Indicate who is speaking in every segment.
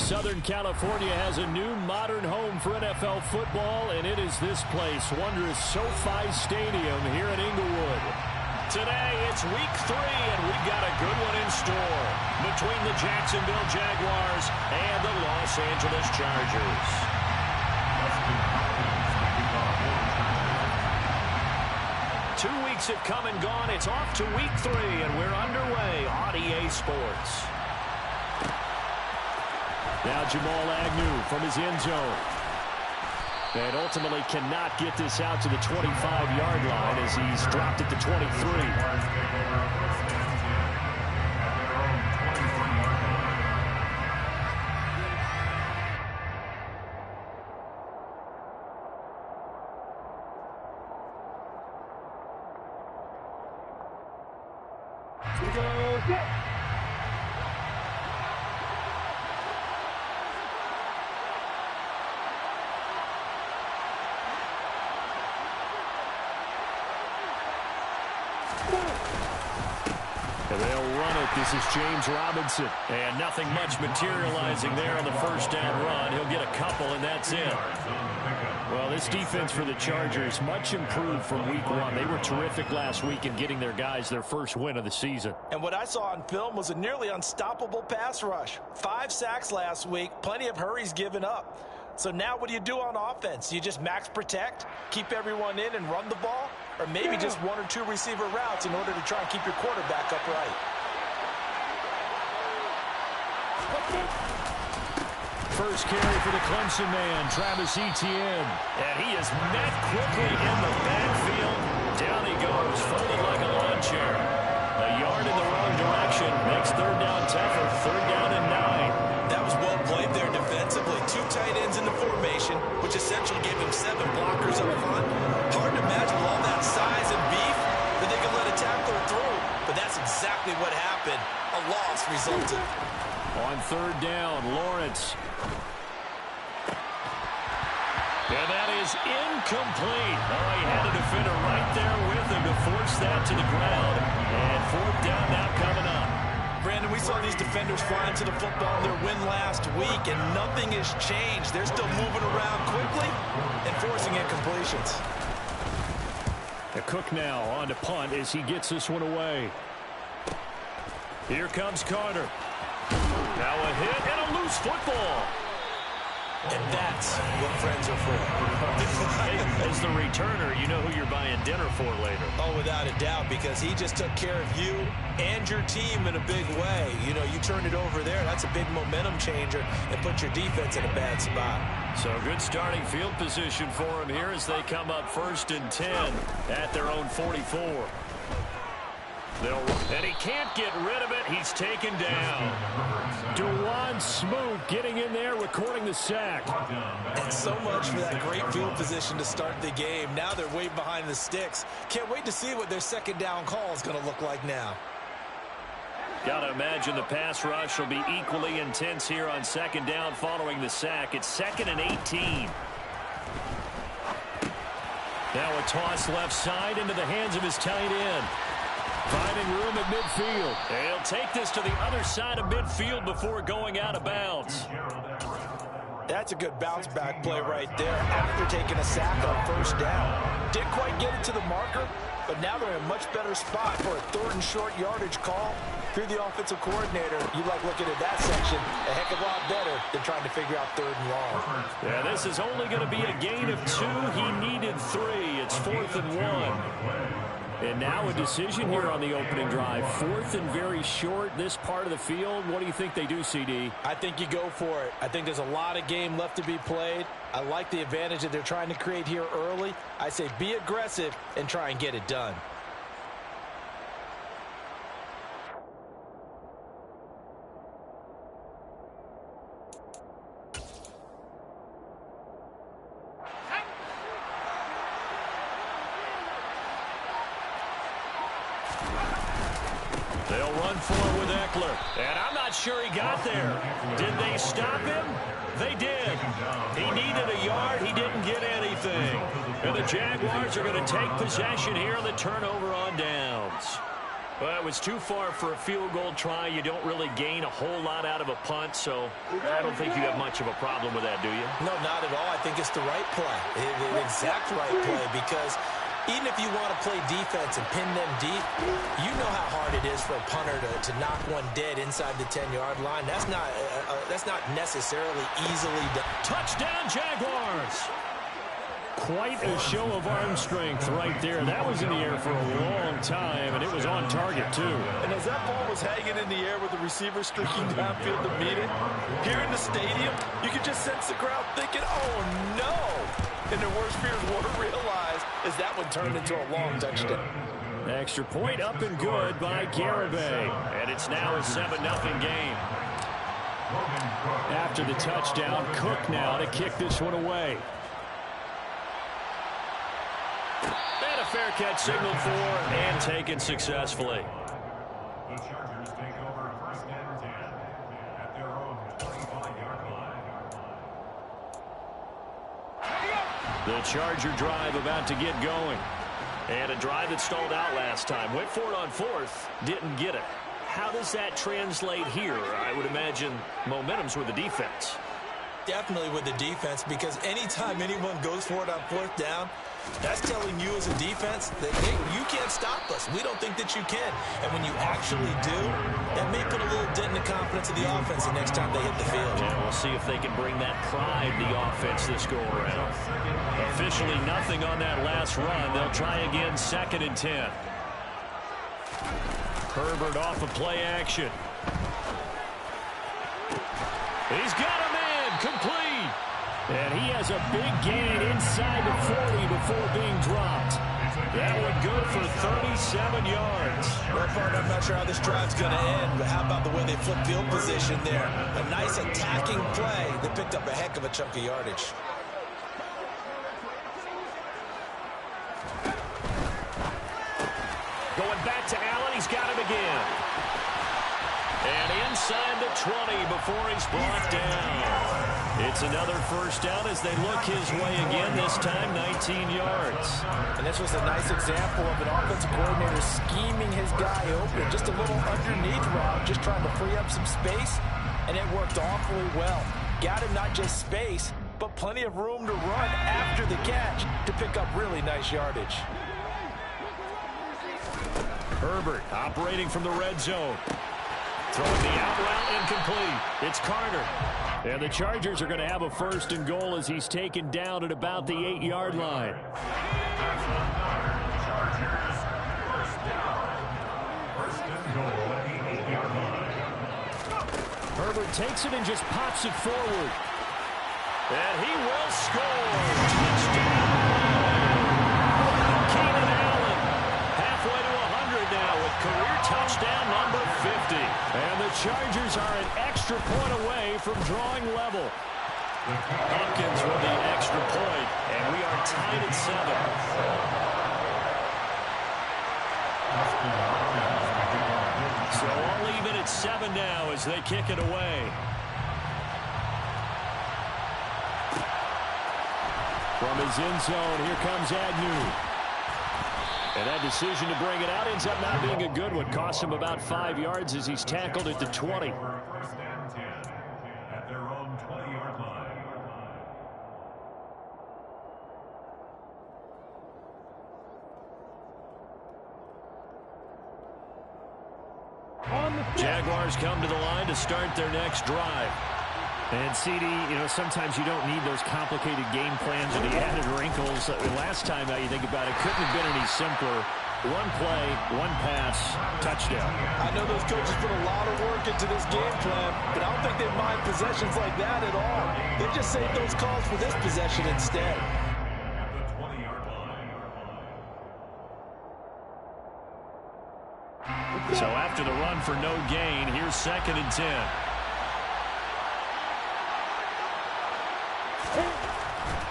Speaker 1: Southern California has a new modern home for NFL football, and it is this place, wondrous SoFi Stadium here in Inglewood. Today, it's week 3, and we've got a good one in store between the Jacksonville Jaguars and the Los Angeles Chargers. 2 weeks have come and gone. It's off to week 3, and we're underway on EA Sports. Now Jamal Agnew from his end zone. And ultimately cannot get this out to the 25-yard line as he's dropped it to 23. And they'll run it. This is James Robinson. And nothing much materializing there on the first down run. He'll get a couple, and that's it. Well, this defense for the Chargers, much improved from week 1. They were terrific last week in getting their guys their first win of the season.
Speaker 2: And what I saw on film was a nearly unstoppable pass rush. 5 sacks last week, plenty of hurries given up. So now what do you do on offense? You just max protect, keep everyone in and run the ball, or maybe just 1 or 2 receiver routes in order to try and keep your quarterback upright.
Speaker 1: First carry for the Clemson man, Travis Etienne. And he is met quickly in the backfield. Down he goes, folded like a lawn chair. A yard in the wrong direction makes third down tougher, third down and 9.
Speaker 2: That was well played there defensively. 2 tight ends in the formation, which essentially gave him 7 blockers up front. Hard to imagine with all that size and beef that they could let a tackler through. But that's exactly what happened. A loss resulted.
Speaker 1: On third down, Lawrence. And that is incomplete. Oh, he had a defender right there with him to force that to the ground. And fourth down now coming up.
Speaker 2: Brandon, we saw these defenders flying to the football in their win last week, and nothing has changed. They're still moving around quickly and forcing incompletions.
Speaker 1: The Cook now on to punt as he gets this one away. Here comes Carter. Now a hit and a loose football.
Speaker 2: And that's what friends are for.
Speaker 1: As the returner, you know who you're buying dinner for later.
Speaker 2: Oh, without a doubt, because he just took care of you and your team in a big way. You know, you turn it over there, that's a big momentum changer and put your defense in a bad spot.
Speaker 1: So good starting field position for him here as they come up 1st and 10 at their own 44. And he can't get rid of it. He's taken down. Dewan Smoot getting in there, recording the sack.
Speaker 2: And so much for that great field position to start the game. Now they're way behind the sticks. Can't wait to see what their second down call is going to look like now.
Speaker 1: Got to imagine the pass rush will be equally intense here on second down following the sack. It's 2nd and 18. Now a toss left side into the hands of his tight end. Finding room at midfield. He'll take this to the other side of midfield before going out of bounds.
Speaker 2: That's a good bounce-back play right there after taking a sack on first down. Didn't quite get it to the marker, but now they're in a much better spot for a 3rd and short yardage call. If you're the offensive coordinator, you like looking at that section a heck of a lot better than trying to figure out 3rd and long.
Speaker 1: Yeah, this is only going to be a gain of 2. He needed 3. It's 4th and 1. And now a decision here on the opening drive. 4th and very short, this part of the field. What do you think they do, CD?
Speaker 2: I think you go for it. I think there's a lot of game left to be played. I like the advantage that they're trying to create here early. I say be aggressive and try and get it done.
Speaker 1: They'll run for it with Eckler. And I'm not sure he got there. Did they stop him? They did. He needed a yard. He didn't get anything. And the Jaguars are going to take possession here on the turnover on downs. Well, it was too far for a field goal try. You don't really gain a whole lot out of a punt, so I don't think you have much of a problem with that, do you?
Speaker 2: No, not at all. I think it's the right play, the exact right play, because even if you want to play defense and pin them deep, you know how hard it is for a punter to knock one dead inside the 10-yard line. That's not necessarily easily done.
Speaker 1: Touchdown, Jaguars! Quite a show of arm strength right there. That was in the air for a long time, and it was on target, too.
Speaker 2: And as that ball was hanging in the air with the receiver streaking downfield to meet it, here in the stadium, you could just sense the crowd thinking, oh, no! And their worst fears were realized as that one turned into a long touchdown.
Speaker 1: Extra point up and good by Garibay. And it's now a 7-0 game. After the touchdown, Cook now to kick this one away. And a fair catch signaled for and taken successfully.
Speaker 3: The Chargers take over first and 10 at their own 25-yard line.
Speaker 1: The Charger drive about to get going. And a drive that stalled out last time. Went for it on fourth, didn't get it. How does that translate here? I would imagine momentum's with the defense.
Speaker 2: Definitely with the defense, because anytime anyone goes for it on fourth down, that's telling you as a defense that, hey, you can't stop us. We don't think that you can. And when you actually do, that may put a little dent in the confidence of the offense the next time they hit the field.
Speaker 1: Yeah, we'll see if they can bring that pride to the offense this go-around. Officially nothing on that last run. They'll try again, 2nd and 10. Herbert off of play action. He's got a man, complete. And he has a big gain inside the 40 before being dropped. That would go for 37 yards.
Speaker 2: Well, partner, I'm not sure how this drive's going to end, but how about the way they flip field position there? A nice attacking play that picked up a heck of a chunk of yardage.
Speaker 1: Going back to Allen, he's got him again. And inside the 20 before he's brought down. It's another first down as they look his way again, this time 19 yards.
Speaker 2: And this was a nice example of an offensive coordinator scheming his guy open. Just a little underneath route, just trying to free up some space, and it worked awfully well. Got him not just space, but plenty of room to run after the catch to pick up really nice yardage.
Speaker 1: Herbert operating from the red zone. Throwing the out route incomplete. It's Carter. And the Chargers are going to have a 1st and goal as he's taken down at about the 8-yard line. Herbert takes it and just pops it forward. And he will score. Touchdown. Keenan Allen. Halfway to 100 now with career touchdown number 50. And the Chargers are an extra point away from drawing level. Hopkins with the extra point, and we are tied at 7. So all even at 7 now as they kick it away. From his end zone, here comes Agnew. And that decision to bring it out ends up not being a good one. Cost him about 5 yards as he's tackled at the 20.
Speaker 3: First and 10 at their own 20-yard line.
Speaker 1: Jaguars come to the line to start their next drive.
Speaker 4: And CD, sometimes you don't need those complicated game plans or the added wrinkles. Last time, now you think about it, couldn't have been any simpler. One play, one pass, touchdown.
Speaker 2: I know those coaches put a lot of work into this game plan, but I don't think they mind possessions like that at all. They just saved those calls for this possession instead.
Speaker 3: At the 20-yard line.
Speaker 1: So after the run for no gain, here's 2nd and 10.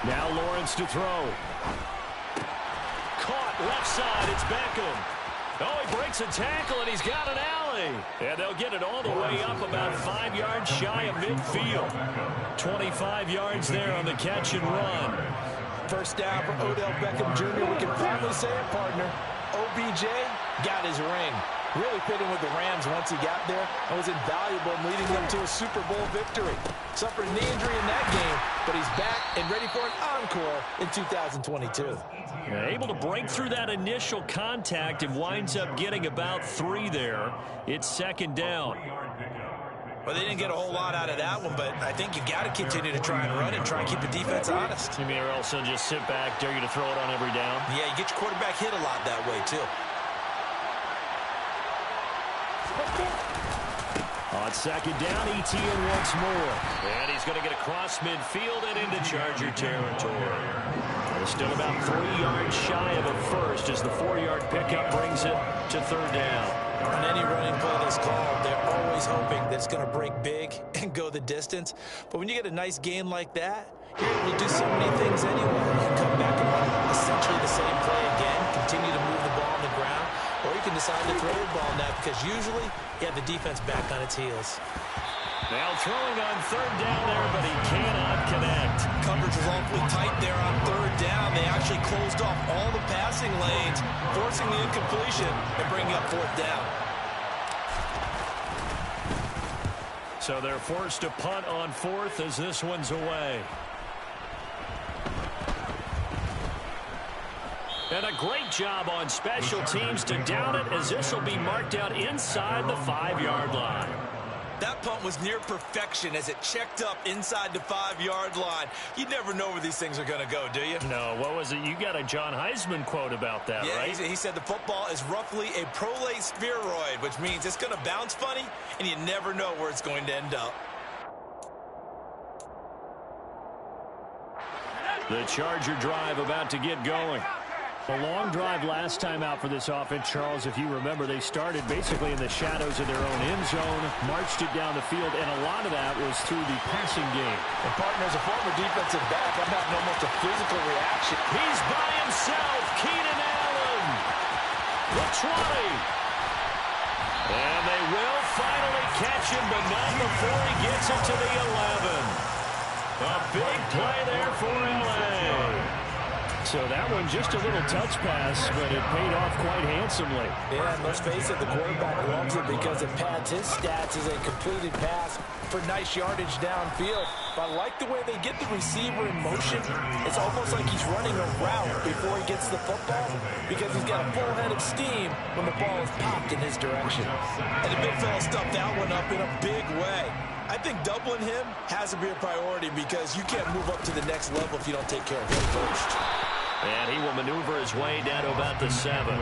Speaker 1: Now Lawrence to throw. Caught left side. It's Beckham. Oh, he breaks a tackle, and he's got an alley. And they'll get it all the way up about 5 yards shy of midfield. 25 yards there on the catch and run.
Speaker 2: First down for Odell Beckham Jr. We can finally say it, partner. OBJ got his ring. Really fit in with the Rams once he got there and was invaluable in leading them to a Super Bowl victory. Suffered a knee injury in that game, but he's back and ready for an encore in 2022.
Speaker 1: Able to break through that initial contact and winds up getting about 3 there. It's second down.
Speaker 2: Well, they didn't get a whole lot out of that one, but I think you got to continue to try and run it and try and keep the defense honest.
Speaker 1: You mean, or else they'll just sit back, dare you to throw it on every down?
Speaker 2: Yeah, you get your quarterback hit a lot that way, too.
Speaker 1: On second down, ETN once more. And he's going to get across midfield and into Charger territory. They're still about 3 yards shy of a first as the 4-yard pickup brings it to third down.
Speaker 2: On any running play that's called, they're always hoping that it's going to break big and go the distance. But when you get a nice gain like that, you're able to do so many things anyway. You can come back and run essentially the same play again, continue to move the ball on the ground, or you can decide to throw the ball now because usually you have the defense back on its heels.
Speaker 1: Now throwing on third down there, but he cannot connect.
Speaker 2: Coverage was awfully tight there on third down. They actually closed off all the passing lanes, forcing the incompletion and bringing up fourth down.
Speaker 1: So they're forced to punt on fourth as this one's away. And a great job on special teams to down it as this will be marked out inside the 5-yard line.
Speaker 2: That punt was near perfection as it checked up inside the 5-yard line. You never know where these things are going to go, do you?
Speaker 1: No, what was it? You got a John Heisman quote about that, right?
Speaker 2: Yeah, he said the football is roughly a prolate spheroid, which means it's going to bounce funny, and you never know where it's going to end up.
Speaker 1: The Charger drive about to get going. A long drive last time out for this offense, Charles. If you remember, they started basically in the shadows of their own end zone, marched it down the field, and a lot of that was through the passing game.
Speaker 2: And partner, as a former defensive back, I'm having almost a physical reaction.
Speaker 1: He's by himself, Keenan Allen. The 20. And they will finally catch him, but not before he gets it to the 11. A big play there for LA. So that one just a little touch pass, but it paid off quite handsomely.
Speaker 2: Yeah, and let's face it, the quarterback loves it because it pads his stats as a completed pass for nice yardage downfield. But I like the way they get the receiver in motion. It's almost like he's running a route before he gets the football because he's got a full head of steam when the ball is popped in his direction. And the big fella stuffed that one up in a big way. I think doubling him has to be a priority because you can't move up to the next level if you don't take care of him first.
Speaker 1: And he will maneuver his way down to about the 7.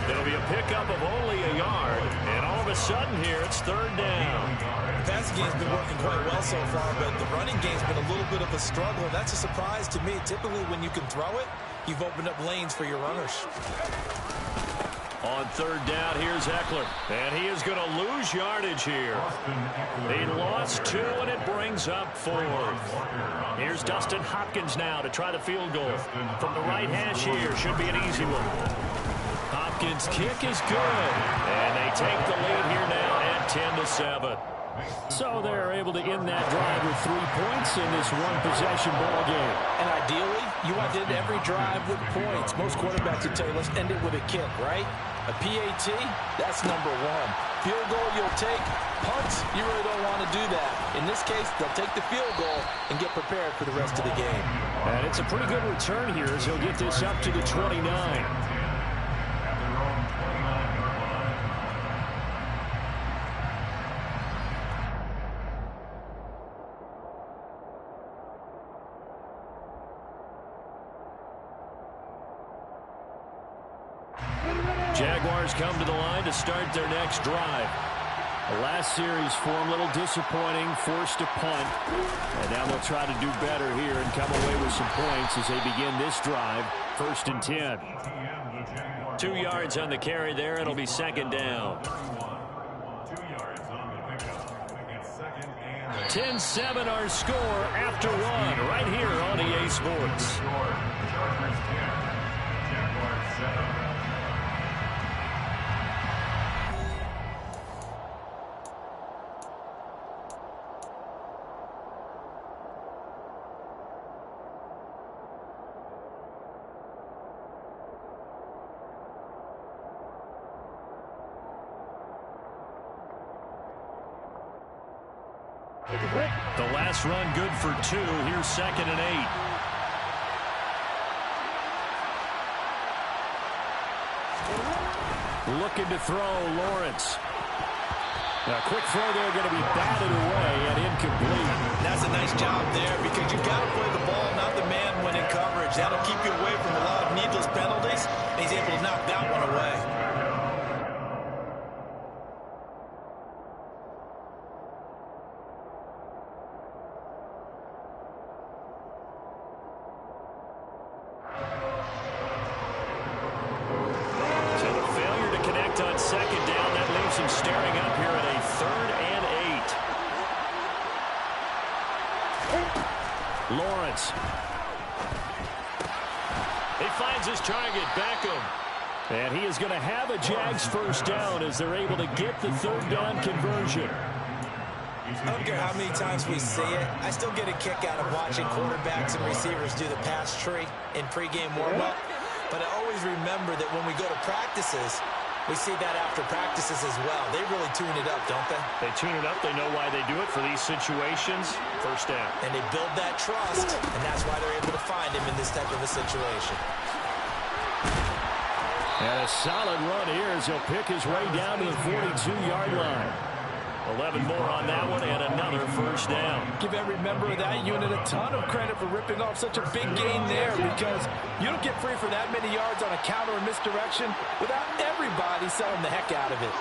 Speaker 1: It'll be a pickup of only a yard. And all of a sudden here, it's third down.
Speaker 2: The passing game's been working quite well so far, but the running game's been a little bit of a struggle. And that's a surprise to me. Typically, when you can throw it, you've opened up lanes for your runners.
Speaker 1: On third down, here's Eckler. And he is going to lose yardage here. He lost 2, and it brings up 4. Here's Dustin Hopkins now to try the field goal. From the right hash here, should be an easy one. Hopkins' kick is good. And they take the lead here now at 10-7. So they're able to end that drive with 3 points in this one-possession ball game.
Speaker 2: And ideally, you want to end every drive with points. Most quarterbacks would tell you, let's end it with a kick, right? A PAT, that's number 1. Field goal you'll take. Punts, you really don't want to do that. In this case, they'll take the field goal and get prepared for the rest of the game.
Speaker 1: And it's a pretty good return here as he'll get this up to the 29. Jaguars come to the line to start their next drive. The last series form a little disappointing, forced to punt. And now they'll try to do better here and come away with some points as they begin this drive, 1st and 10. 2 yards on the carry there. It'll be second down. 10-7 our score after 1 right here on EA Sports.
Speaker 3: Chargers 10, Jaguars 7.
Speaker 1: The last run good for 2. Here's 2nd and 8. Looking to throw, Lawrence. A quick throw there, going to be batted away and incomplete.
Speaker 2: That's a nice job there because you've got to play the ball, not the man when in coverage. That'll keep you away from a lot of needless penalties, and he's able to knock that one away.
Speaker 1: On 2nd down, that leaves him staring up here at a 3rd and 8. Lawrence. He finds his target, Beckham. And he is going to have a Jags first down as they're able to get the 3rd down conversion.
Speaker 2: I don't care how many times we see it. I still get a kick out of watching quarterbacks and receivers do the pass tree in pregame warm-up. But I always remember that when we go to practices, we see that after practices as well. They really tune it up, don't they?
Speaker 1: They tune it up. They know why they do it for these situations. First down.
Speaker 2: And they build that trust, and that's why they're able to find him in this type of a situation.
Speaker 1: And a solid run here as he'll pick his way down to the 42-yard line. 11 more on that one and another first down.
Speaker 2: Give every member of that unit a ton of credit for ripping off such a big gain there because you don't get free for that many yards on a counter or misdirection without everybody selling the heck out of it.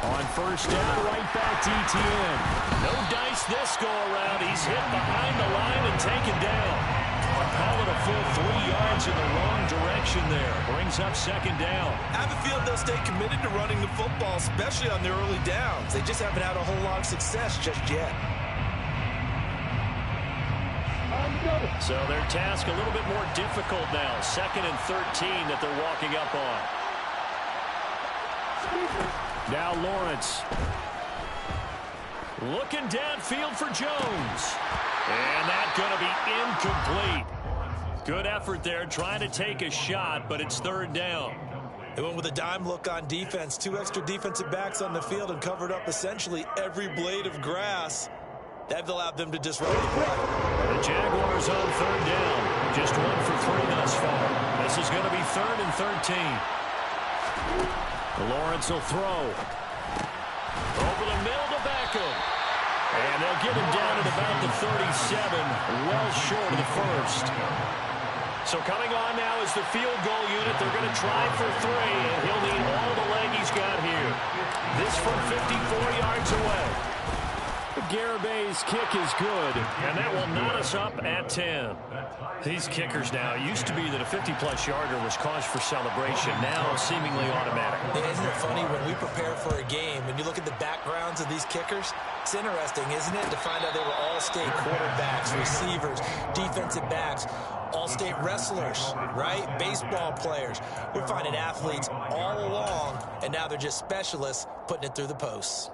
Speaker 1: On first down, right back to ETN. No dice this go around. He's hit behind the line and taken down. Call it a full 3 yards in the wrong direction there. Brings up 2nd down.
Speaker 2: I have a feeling they'll stay committed to running the football, especially on their early downs. They just haven't had a whole lot of success just yet.
Speaker 1: So their task a little bit more difficult now. 2nd and 13 that they're walking up on. Now Lawrence. Looking downfield for Jones. And that's going to be incomplete. Good effort there, trying to take a shot, but it's 3rd down.
Speaker 2: They went with a dime look on defense. 2 extra defensive backs on the field and covered up essentially every blade of grass. That allowed them to disrupt the play.
Speaker 1: The Jaguars on 3rd down. Just 1 for 3 thus far. This is going to be 3rd and 13. Lawrence will throw. Over the middle to Beckham. And they'll get him down at about the 37, well short of the first. So coming on now is the field goal unit. They're going to try for 3, and he'll need all the leg he's got here. This from 54 yards away. Garabay's kick is good, and that will knot us up at 10. These kickers now, used to be that a 50-plus yarder was cause for celebration. Now seemingly automatic.
Speaker 2: Yeah, isn't it funny when we prepare for a game, when you look at the backgrounds of these kickers, it's interesting, isn't it, to find out they were all-state quarterbacks, receivers, defensive backs, all-state wrestlers, right? Baseball players. We're finding athletes all along, and now they're just specialists putting it through the posts.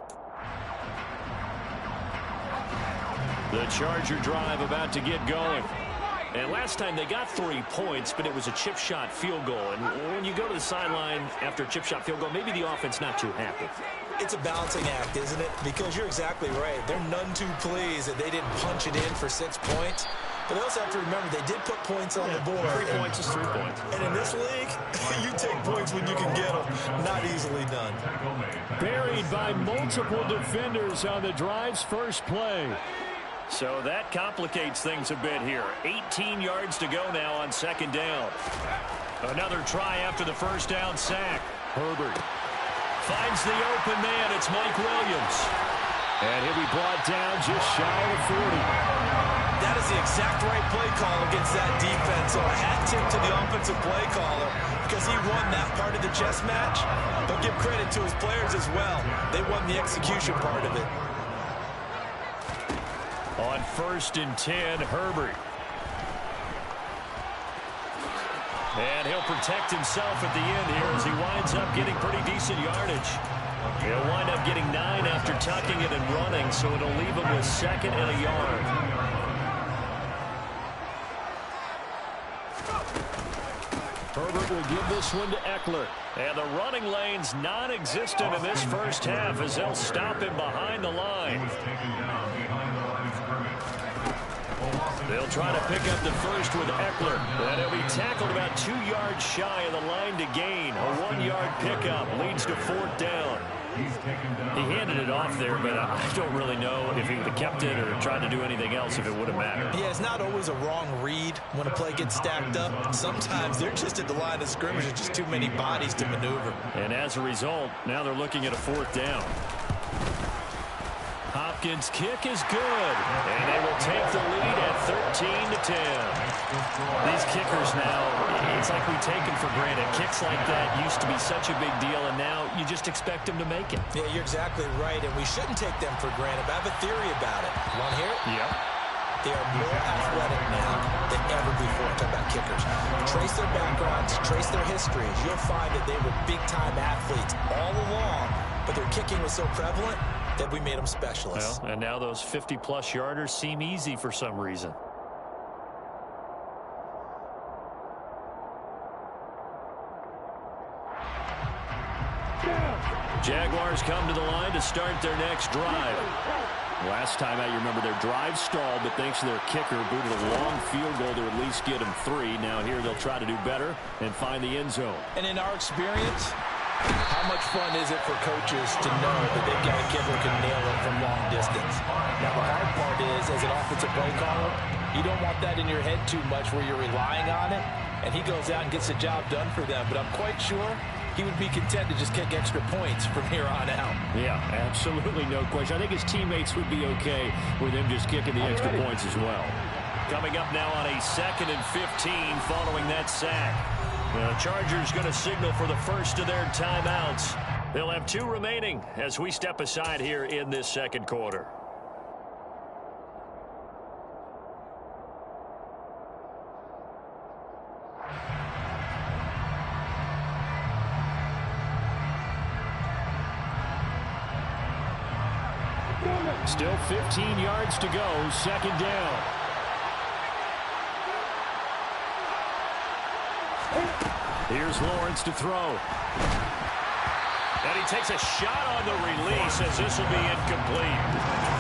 Speaker 1: The Charger drive about to get going. And last time they got 3 points, but it was a chip shot field goal. And when you go to the sideline after a chip shot field goal, maybe the offense not too happy.
Speaker 2: It's a balancing act, isn't it? Because you're exactly right. They're none too pleased that they didn't punch it in for 6 points. But they also have to remember they did put points on the board.
Speaker 1: 3 points is 3 points.
Speaker 2: And in this league, you take points when you can get them. Not easily done.
Speaker 1: Buried by multiple defenders on the drive's first play. So that complicates things a bit here. 18 yards to go now on 2nd down. Another try after the first down sack. Herbert finds the open man. It's Mike Williams. And he'll be brought down just shy of 40.
Speaker 2: That is the exact right play call against that defense. So a hat tip to the offensive play caller because he won that part of the chess match. But give credit to his players as well. They won the execution part of it.
Speaker 1: On 1st and 10, Herbert. And he'll protect himself at the end here as he winds up getting pretty decent yardage. He'll wind up getting 9 after tucking it and running, so it'll leave him with 2nd and a yard. Herbert will give this one to Eckler. And the running lane's non-existent in this first half as they'll stop him behind the line. They'll try to pick up the first with Eckler. And he'll be tackled about 2 yards shy of the line to gain. A 1-yard pickup leads to 4th down. He handed it off there, but I don't really know if he would have kept it or tried to do anything else if it would have mattered.
Speaker 2: Yeah, it's not always a wrong read when a play gets stacked up. Sometimes they're just at the line of scrimmage. There's just too many bodies to maneuver.
Speaker 1: And as a result, now they're looking at a 4th down. Hopkins' kick is good, and they will take the lead at 13-10. These kickers now, it's like we take them for granted. Kicks like that used to be such a big deal, and now you just expect them to make it.
Speaker 2: Yeah, you're exactly right, and we shouldn't take them for granted. But I have a theory about it. Want to hear it?
Speaker 1: Yep.
Speaker 2: They are more athletic now than ever before. Talk about kickers. Trace their backgrounds, trace their histories. You'll find that they were big-time athletes all along, but their kicking was so prevalent that we made them specialists.
Speaker 1: Well, and now those 50-plus yarders seem easy for some reason. Jaguars come to the line to start their next drive. Last time out, you remember their drive stalled, but thanks to their kicker, booted a long field goal to at least get them 3. Now here they'll try to do better and find the end zone.
Speaker 2: And in our experience, how much fun is it for coaches to know that they've got a kid who can nail it from long distance? Now, the hard part is, as an offensive play caller, you don't want that in your head too much where you're relying on it, and he goes out and gets the job done for them. But I'm quite sure he would be content to just kick extra points from here on out.
Speaker 1: Yeah, absolutely no question. I think his teammates would be okay with him just kicking the extra points as well. Coming up now on a 2nd and 15 following that sack. The Chargers going to signal for the first of their timeouts. They'll have 2 remaining as we step aside here in this second quarter. Still 15 yards to go, 2nd down. Here's Lawrence to throw. And he takes a shot on the release as this will be incomplete.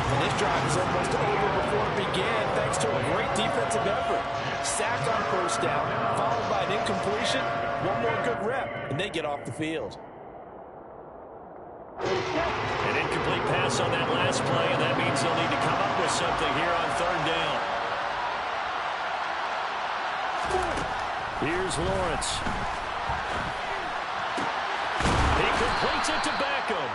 Speaker 2: And this drive is almost over before it began thanks to a great defensive effort. Sack on 1st down, followed by an incompletion. One more good rep, and they get off the field.
Speaker 1: An incomplete pass on that last play, and that means they'll need to come up with something here on 3rd down. Here's Lawrence. He completes it to Beckham.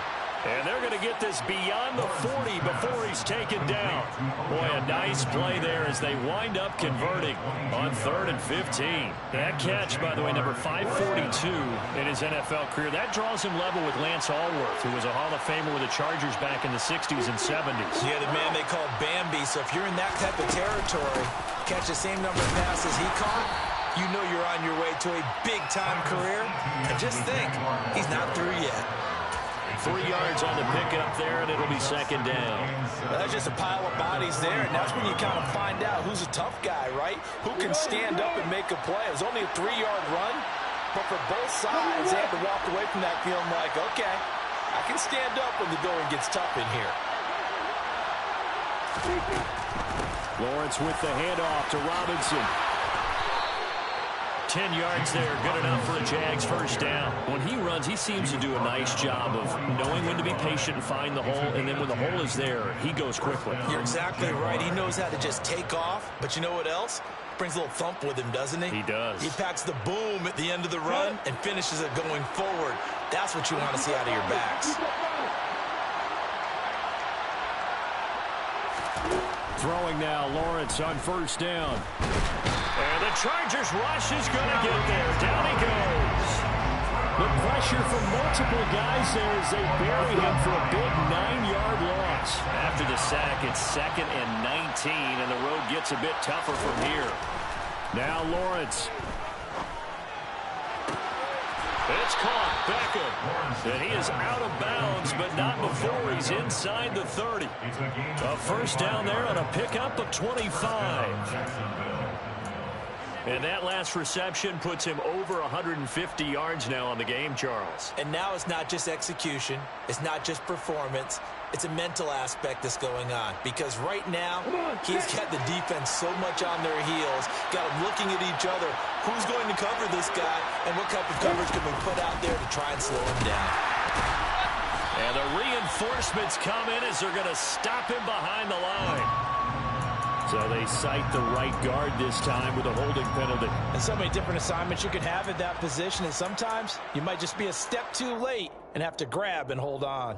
Speaker 1: And they're going to get this beyond the 40 before he's taken down. Boy, a nice play there as they wind up converting on 3rd and 15. That catch, by the way, number 542 in his NFL career. That draws him level with Lance Allworth, who was a Hall of Famer with the Chargers back in the 60s and 70s.
Speaker 2: Yeah, the man they call Bambi. So if you're in that type of territory, catch the same number of passes he caught, you know you're on your way to a big-time career. And just think, he's not through yet.
Speaker 1: 3 yards on the pickup there, and it'll be 2nd down.
Speaker 2: Well, that's just a pile of bodies there, and that's when you kind of find out who's a tough guy, right? Who can stand up and make a play. It was only a 3-yard run, but for both sides, they had to walk away from that feeling like, okay, I can stand up when the going gets tough in here.
Speaker 1: Lawrence with the handoff to Robinson. 10 yards there, good enough for a Jags 1st down. When he runs, he seems to do a nice job of knowing when to be patient and find the hole, and then when the hole is there, he goes quickly.
Speaker 2: You're exactly right. He knows how to just take off, but you know what else? Brings a little thump with him, doesn't he?
Speaker 1: He does.
Speaker 2: He packs the boom at the end of the run and finishes it going forward. That's what you want to see out of your backs.
Speaker 1: Throwing now, Lawrence on 1st down. And the Chargers rush is going to get there. Down he goes. The pressure from multiple guys there as they bury him for a big 9-yard loss. After the sack, it's 2nd and 19, and the road gets a bit tougher from here. Now Lawrence. It's caught. Beckham. And he is out of bounds, but not before he's inside the 30. A 1st down there on a pickup of 25.
Speaker 4: And that last reception puts him over 150 yards now on the game, Charles.
Speaker 2: And now it's not just execution. It's not just performance. It's a mental aspect that's going on. Because right now, he's got the defense so much on their heels, got them looking at each other. Who's going to cover this guy, and what type of coverage can we put out there to try and slow him down?
Speaker 4: And the reinforcements come in as they're going to stop him behind the line. So they cite the right guard this time with a holding penalty.
Speaker 2: And so many different assignments you can have at that position, and sometimes you might just be a step too late and have to grab and hold on.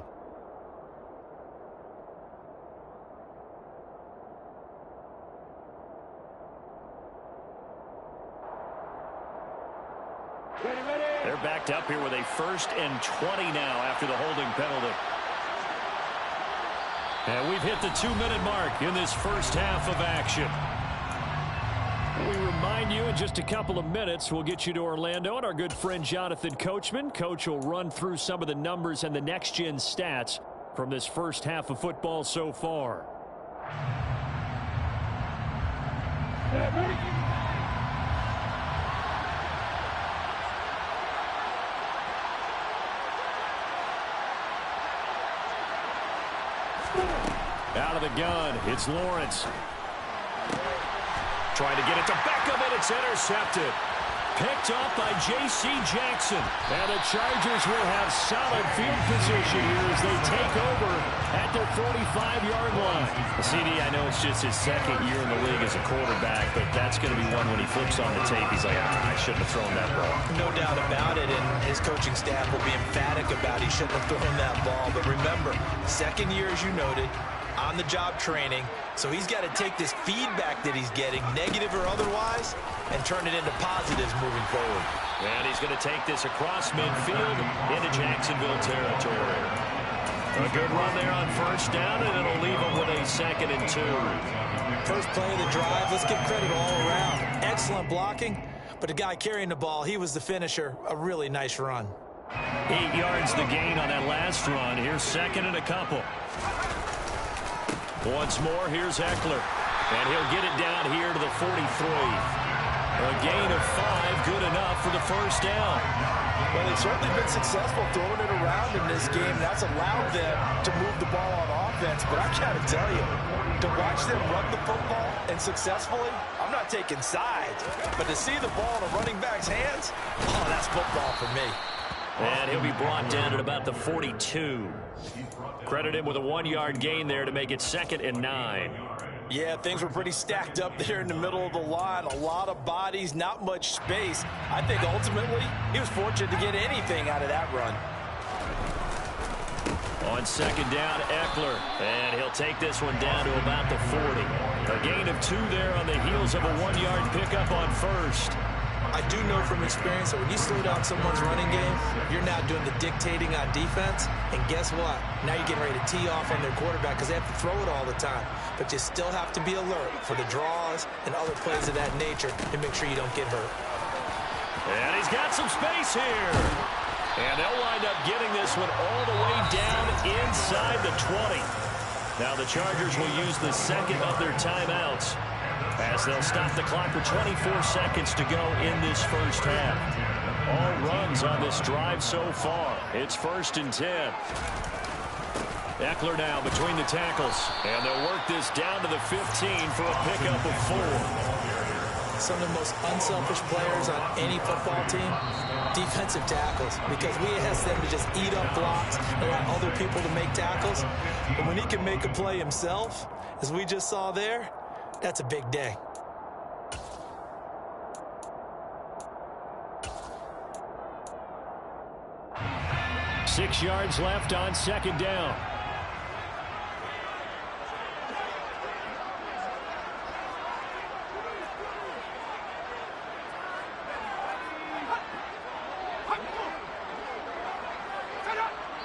Speaker 4: They're backed up here with a 1st and 20 now after the holding penalty. And we've hit the 2-minute mark in this first half of action. We remind you in just a couple of minutes, we'll get you to Orlando and our good friend Jonathan Coachman. Coach will run through some of the numbers and the next-gen stats from this first half of football so far. Out of the gun, it's Lawrence. Trying to get it to Beckham, and it's intercepted. Picked up by J.C. Jackson. And the Chargers will have solid field position here as they take over at their 45-yard line. CD, I know it's just his second year in the league as a quarterback, but that's going to be one when he flips on the tape. He's like, I shouldn't have thrown that ball.
Speaker 2: No doubt about it, and his coaching staff will be emphatic about he shouldn't have thrown that ball. But remember, second year, as you noted, on-the-job training, so he's got to take this feedback that he's getting, negative or otherwise, and turn it into positives moving forward.
Speaker 4: And he's going to take this across midfield into Jacksonville territory. A good run there on 1st down, and it'll leave him with a 2nd and 2.
Speaker 2: First play of the drive, let's give credit all around. Excellent blocking, but the guy carrying the ball, he was the finisher. A really nice run.
Speaker 4: 8 yards the gain on that last run. Here's 2nd and a couple. Once more, here's Eckler. And he'll get it down here to the 43. A gain of 5, good enough for the 1st down.
Speaker 2: Well, they've certainly been successful throwing it around in this game. That's allowed them to move the ball on offense. But I got to tell you, to watch them run the football and successfully, I'm not taking sides. But to see the ball in a running back's hands, oh, that's football for me.
Speaker 4: And he'll be brought down at about the 42. Credit him with a 1-yard gain there to make it 2nd and 9.
Speaker 2: Yeah, things were pretty stacked up there in the middle of the line. A lot of bodies, not much space. I think ultimately he was fortunate to get anything out of that run.
Speaker 4: On 2nd down, Eckler. And he'll take this one down to about the 40. A gain of 2 there on the heels of a 1-yard pickup on 1st.
Speaker 2: I do know from experience that when you slow down someone's running game, you're now doing the dictating on defense. And guess what? Now you're getting ready to tee off on their quarterback because they have to throw it all the time. But you still have to be alert for the draws and other plays of that nature to make sure you don't get hurt.
Speaker 4: And he's got some space here. And they'll wind up getting this one all the way down inside the 20. Now the Chargers will use the 2nd of their timeouts, as they'll stop the clock for 24 seconds to go in this first half. All runs on this drive so far. It's 1st and 10. Eckler now between the tackles, and they'll work this down to the 15 for a pickup of 4.
Speaker 2: Some of the most unselfish players on any football team, defensive tackles, because we ask them to just eat up blocks, allow other people to make tackles. But when he can make a play himself, as we just saw there, that's a big day.
Speaker 4: Six yards left on 2nd down.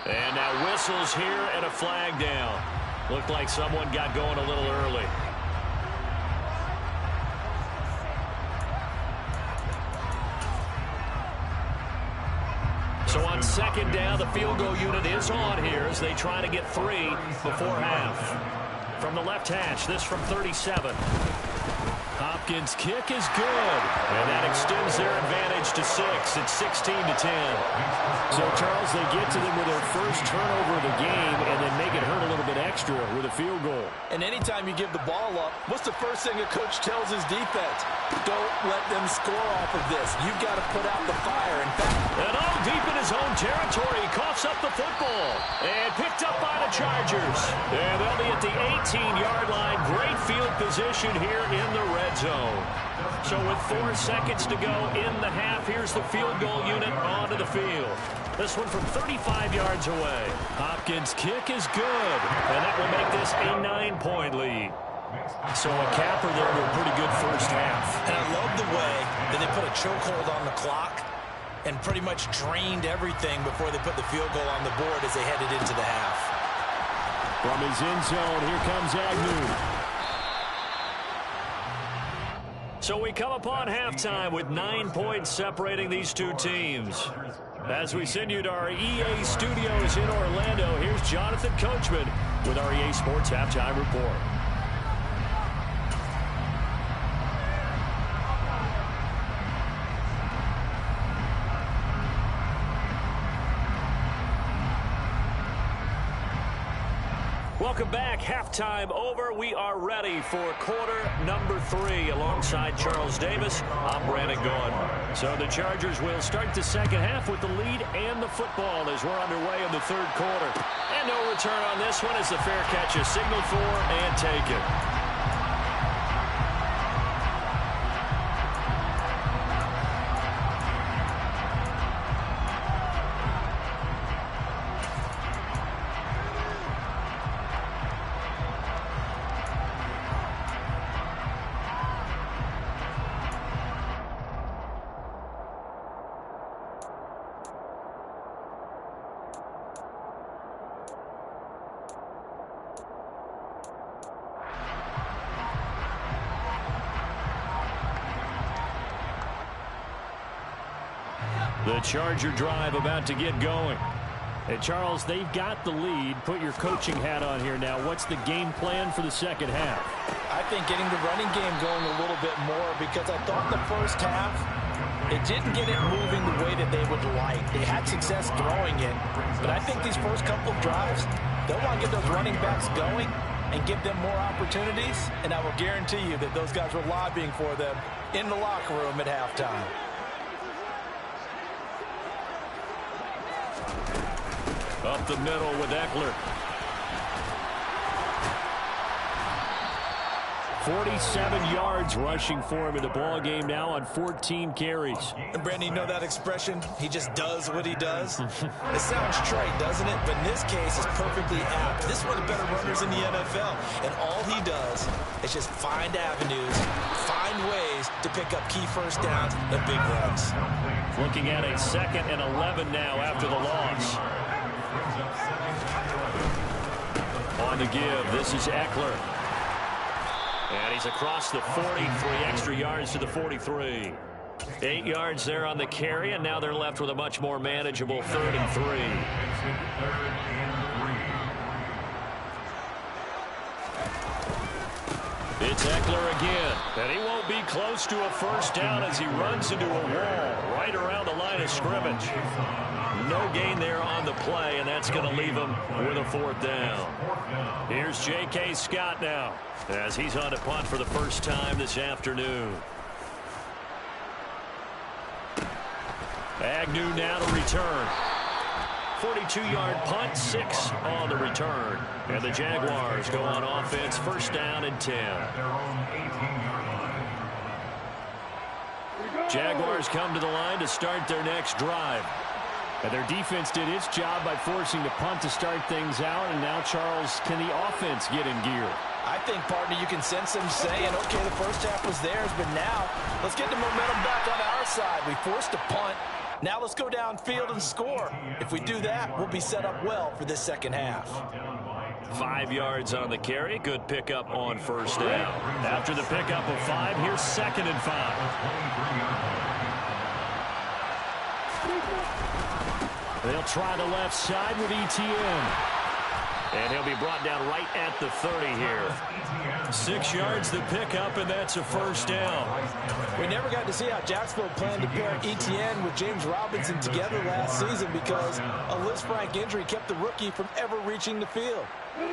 Speaker 4: And now whistles here and a flag down. Looked like someone got going a little early. So on 2nd down, the field goal unit is on here as they try to get 3 before half. From the left hash, this from 37. Hop Hopkins' kick is good. And that extends their advantage to 6. It's 16-10.
Speaker 1: So, Charles, they get to them with their first turnover of the game and then make it hurt a little bit extra with a field goal.
Speaker 2: And anytime you give the ball up, what's the first thing a coach tells his defense? Don't let them score off of this. You've got to put out the fire. In fact,
Speaker 4: and deep in his own territory, he coughs up the football. And picked up by the Chargers. And they'll be at the 18-yard line. Great field position here in the red zone. So with 4 seconds to go in the half, here's the field goal unit onto the field. This one from 35 yards away. Hopkins' kick is good. And that will make this a 9-point lead. So a capper there to a pretty good first half.
Speaker 2: And I love the way that they put a chokehold on the clock and pretty much drained everything before they put the field goal on the board as they headed into the half.
Speaker 1: From his end zone, here comes Agnew.
Speaker 4: So we come upon halftime with 9 points separating these two teams. As we send you to our EA studios in Orlando, here's Jonathan Coachman with our EA Sports Halftime Report. Welcome back. Halftime over. We are ready for quarter number 3 alongside Charles Davis. I'm Brandon Gaudin. So the Chargers will start the second half with the lead and the football as we're underway in the third quarter. And no return on this one as the fair catch is signaled for and taken. The Charger drive about to get going.
Speaker 1: Hey, Charles, they've got the lead. Put your coaching hat on here now. What's the game plan for the second half?
Speaker 2: I think getting the running game going a little bit more because I thought the first half, it didn't get it moving the way that they would like. They had success throwing it, but I think these first couple of drives, they'll want to get those running backs going and give them more opportunities, and I will guarantee you that those guys were lobbying for them in the locker room at halftime.
Speaker 4: Up the middle with Eckler.
Speaker 1: 47 yards rushing for him in the ball game now on 14 carries.
Speaker 2: And Brandon, you know that expression? He just does what he does. It sounds trite, doesn't it? But in this case, it's perfectly apt. This is one of the better runners in the NFL. And all he does is just find avenues, find ways to pick up key first downs and big runs.
Speaker 4: Looking at a 2nd and 11 now after the loss. On the give, this is Eckler. And he's across the 43 extra yards to the 43. 8 yards there on the carry, and now they're left with a much more manageable 3rd and 3. It's Eckler again, and he won't be close to a first down as he runs into a wall right around the line of scrimmage. No gain there on the play, and that's going to leave him with a 4th down. Here's J.K. Scott now as he's on a punt for the first time this afternoon. Agnew now to return. 42-yard punt, 6 on the return. And the Jaguars go on offense, first down and 10. Jaguars come to the line to start their next drive.
Speaker 1: And their defense did its job by forcing the punt to start things out. And now, Charles, can the offense get in gear?
Speaker 2: I think, partner, you can sense them saying, okay, the first half was theirs, but now let's get the momentum back on our side. We forced a punt. Now let's go downfield and score. If we do that, we'll be set up well for this second half.
Speaker 4: 5 yards on the carry. Good pickup on first down. After the pickup of 5, here's 2nd and 5.
Speaker 1: They'll try the left side with ETN.
Speaker 4: And he'll be brought down right at the 30 here. 6 yards the pickup, and that's a first down.
Speaker 2: We never got to see how Jacksonville planned to pair Etienne with James Robinson together last season because a Lisfranc injury kept the rookie from ever reaching the field.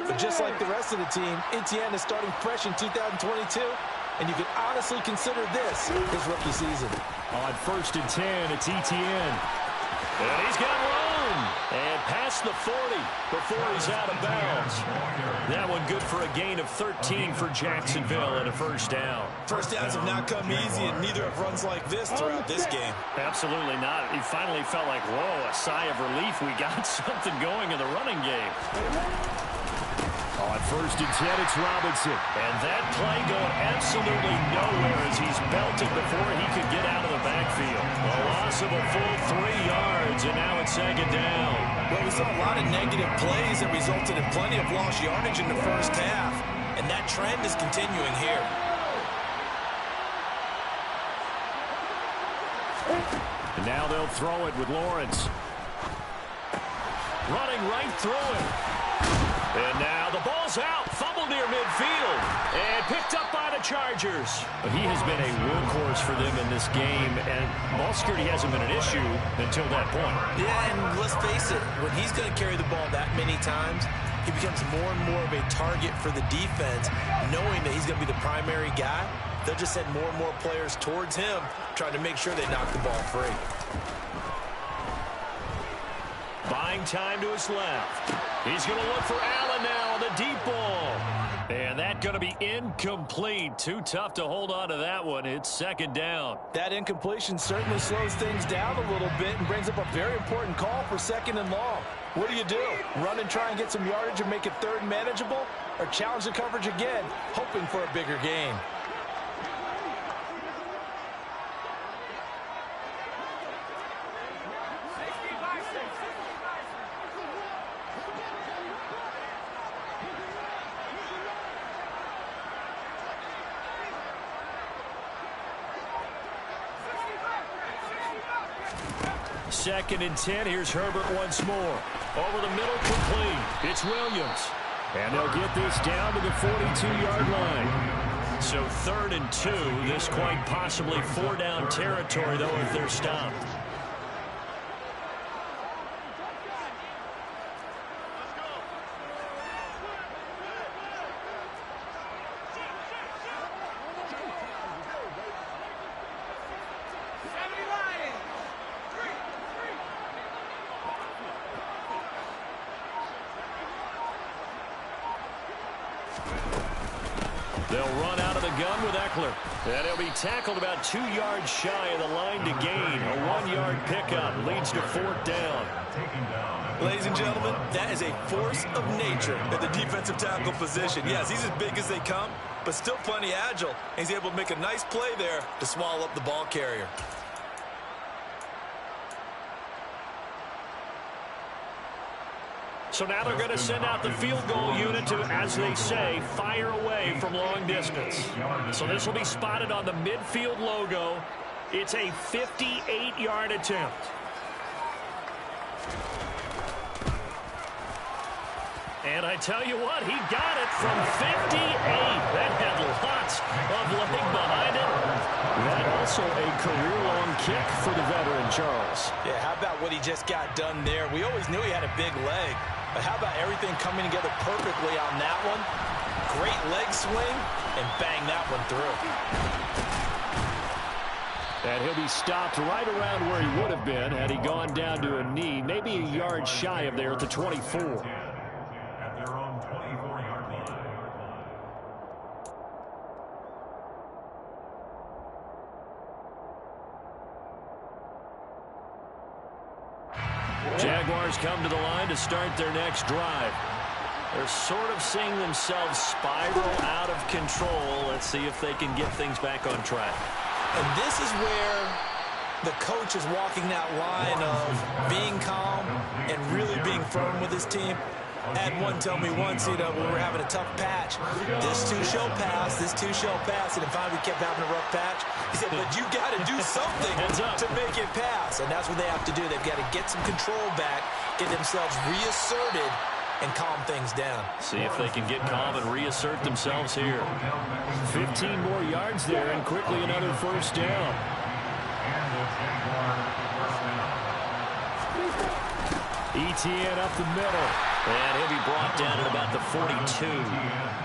Speaker 2: But just like the rest of the team, Etienne is starting fresh in 2022, and you can honestly consider this his rookie season.
Speaker 1: On 1st and 10, it's Etienne.
Speaker 4: And he's got room. And past the 40 before he's out of bounds. That one good for a gain of 13 for Jacksonville and a first down.
Speaker 2: First downs have not come easy, and neither have runs like this throughout this game.
Speaker 4: Absolutely not. He finally felt like, whoa, a sigh of relief. We got something going in the running game.
Speaker 1: On 1st and 10, it's Robinson.
Speaker 4: And that play going absolutely nowhere as he's belted before he could get out of the backfield. A loss of a full 3 yards, and now it's 2nd down.
Speaker 2: Well, we saw a lot of negative plays that resulted in plenty of lost yardage in the first half, and that trend is continuing here.
Speaker 1: And now they'll throw it with Lawrence.
Speaker 4: Running right through him. And now the ball's out. Fumble near midfield. And picked up by the Chargers.
Speaker 1: He has been a workhorse for them in this game, and ball security hasn't been an issue until that point.
Speaker 2: Yeah, and let's face it, when he's going to carry the ball that many times, he becomes more and more of a target for the defense, knowing that he's going to be the primary guy. They'll just send more and more players towards him, trying to make sure they knock the ball free.
Speaker 4: Buying time to his left. He's going to look for Allen now on the deep ball. And that's going to be incomplete. Too tough to hold on to that one. It's 2nd down.
Speaker 2: That incompletion certainly slows things down a little bit and brings up a very important call for 2nd and long. What do? Run and try and get some yardage and make it 3rd and manageable? Or challenge the coverage again, hoping for a bigger gain?
Speaker 4: Second and 10. Here's Herbert once more. Over the middle, complete. It's Williams.
Speaker 1: And they'll get this down to the 42-yard line.
Speaker 4: So 3rd and 2. This quite possibly 4-down territory, though, if they're stopped. They'll run out of the gun with Eckler. And he'll be tackled about 2 yards shy of the line to gain. A 1-yard pickup leads to 4th down.
Speaker 2: Ladies and gentlemen, that is a force of nature at the defensive tackle position. Yes, he's as big as they come, but still plenty agile. He's able to make a nice play there to swallow up the ball carrier.
Speaker 4: So now they're going to send out the field goal unit to, as they say, fire away from long distance. So this will be spotted on the midfield logo. It's a 58-yard attempt. And I tell you what, he got it from 58. That had lots of leg behind it.
Speaker 1: That also a career-long kick for the veteran, Charles.
Speaker 2: Yeah, how about what he just got done there? We always knew he had a big leg, but how about everything coming together perfectly on that one? Great leg swing, and bang that one through.
Speaker 1: And he'll be stopped right around where he would have been had he gone down to a knee, maybe a yard shy of there at the 24.
Speaker 3: At their own 24-yard line.
Speaker 4: Jaguars come to the line to start their next drive. They're sort of seeing themselves spiral out of control. Let's see if they can get things back on track.
Speaker 2: And this is where the coach is walking that line of being calm and really being firm with his team. I had one tell me once, when we were having a tough patch, this two shall pass, this two shall pass, and finally we kept having a rough patch. He said, but you got to do something to make it pass, and that's what they have to do. They've got to get some control back, get themselves reasserted, and calm things down.
Speaker 4: See if they can get calm and reassert themselves here.
Speaker 1: 15 more yards there, and quickly another first down. ETN up the middle.
Speaker 4: And he'll be brought down at about the 42.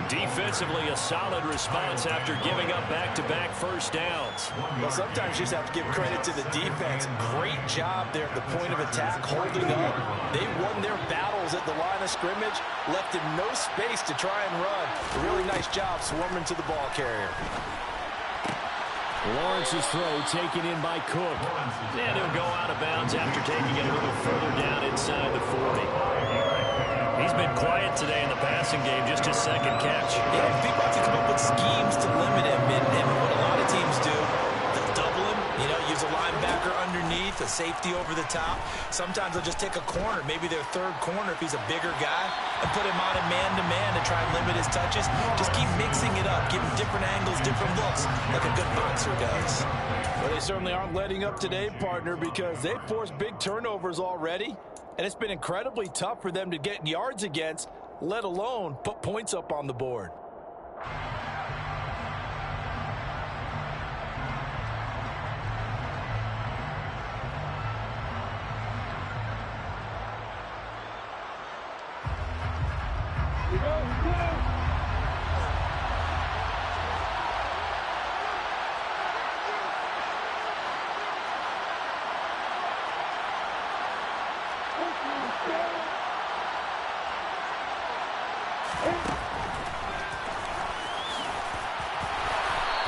Speaker 4: Defensively, a solid response after giving up back-to-back first downs.
Speaker 2: Well, sometimes you just have to give credit to the defense. Great job there at the point of attack, holding up. They won their battles at the line of scrimmage, left him no space to try and run. A really nice job swarming to the ball carrier.
Speaker 1: Lawrence's throw taken in by Cook.
Speaker 4: And he'll go out of bounds after taking it a little further down inside the 40. He's been quiet today in the passing game, just his second catch.
Speaker 2: Yeah, people have to come up with schemes to limit him, and what a lot of teams do, they'll double him, use a linebacker underneath, a safety over the top. Sometimes they'll just take a corner, maybe their third corner if he's a bigger guy, and put him on a man-to-man to try and limit his touches. Just keep mixing it up, give him different angles, different looks, like a good boxer does. Well, they certainly aren't letting up today, partner, because they've forced big turnovers already. And it's been incredibly tough for them to get yards against, let alone put points up on the board.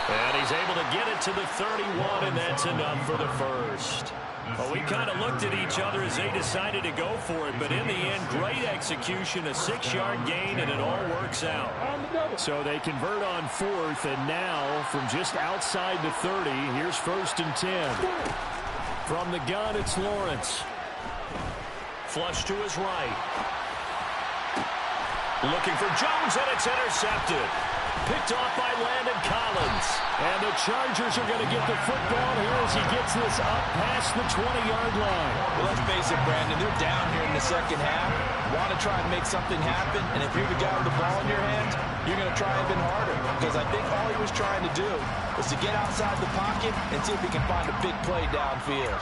Speaker 4: And he's able to get it to the 31, and that's enough for the first. Well, we kind of looked at each other as they decided to go for it, but in the end, great execution, a 6-yard gain, and it all works out.
Speaker 1: So they convert on fourth, and now from just outside the 30, here's 1st and 10. From the gun, it's Lawrence.
Speaker 4: Flush to his right. Looking for Jones, and it's intercepted. Picked off by Landon Collins.
Speaker 1: And the Chargers are going to get the football here as he gets this up past the 20-yard line.
Speaker 2: Well, let's face it, Brandon, they're down here in the second half. Want to try and make something happen, and if you're the guy with the ball in your hands, you're going to try even harder. Because I think all he was trying to do was to get outside the pocket and see if he can find a big play downfield.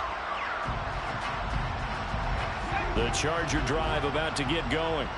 Speaker 4: The Charger drive about to get going.